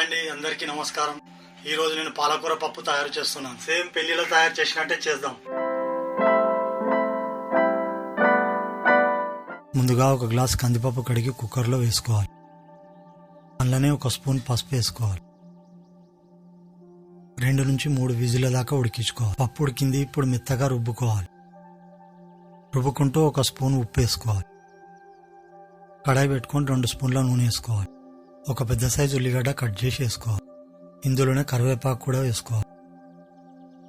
Hi అండి, అందరికీ నమస్కారం. ఈ రోజు నేను పాలకూర పప్పు తయారు చేస్తున్నాను. సేమ్ పెళ్లిలో తయారు చేసినట్టే చేద్దాం. ముందుగా ఒక గ్లాస్ కందిపప్పు కడిగి కుక్కర్లో వేసుకోవాలి. అందులోనే ఒక స్పూన్ పసుపు వేసుకోవాలి. 2 నుంచి 3 విజిల్ల దాకా ఉడికించుకోవాలి. పప్పు ఉడికింది, ఇప్పుడు మెత్తగా రుబ్బుకోవాలి. రుబ్బుకుంటూ ఒక స్పూన్ ఉప్పు వేసుకోవాలి. కడాయి పెట్టుకొని 2 స్పూన్ల నూనె వేసుకోవాలి. ఒక పెద్ద సైజు ఉల్లిగడ్డ కట్ చేసి వేసుకోవాలి. ఇందులోనే కరివేపాకు కూడా వేసుకోవాలి.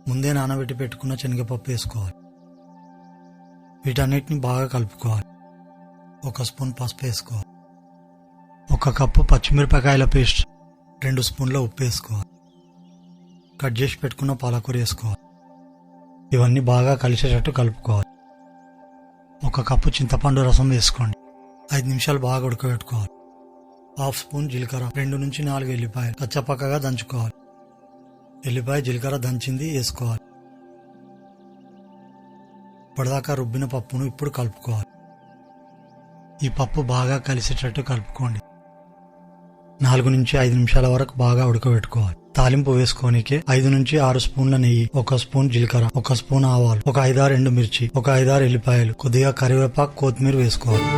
ముందే నానబెట్టి పెట్టుకున్న శనగపప్పు వేసుకోవాలి. వీటన్నిటిని బాగా కలుపుకోవాలి. ఒక స్పూన్ పసుపు వేసుకోవాలి. 1 కప్పు పచ్చిమిరపకాయల పేస్ట్, 2 స్పూన్ల ఉప్పు వేసుకోవాలి. కట్ చేసి పెట్టుకున్న పాలకూర వేసుకోవాలి. ఇవన్నీ బాగా కలిసేటట్టు కలుపుకోవాలి. 1 కప్పు చింతపండు రసం వేసుకోండి. 5 నిమిషాలు బాగా ఉడకబెట్టుకోవాలి. 1/2 స్పూన్ జీలకర్ర, 2 నుంచి 4 ఎల్లిపాయలు కచ్చపక్కగా దంచుకోవాలి. ఎల్లిపాయ జీలకర్ర దంచింది వేసుకోవాలి. ఇప్పటిదాకా రుబ్బిన పప్పును ఇప్పుడు కలుపుకోవాలి. ఈ పప్పు బాగా కలిసేటట్టు కలుపుకోండి. 4 నుంచి 5 నిమిషాల వరకు బాగా ఉడకబెట్టుకోవాలి. తాలింపు వేసుకోనికే 5 నుంచి 6 స్పూన్ల నెయ్యి, 1 స్పూన్ జీలకర్ర, 1 స్పూన్ ఆవాలు, ఒక 5-6 ఎండుమిర్చి, ఒక 5-6 ఎల్లిపాయలు, కొద్దిగా కరివేపాకు, కొత్తిమీర వేసుకోవాలి.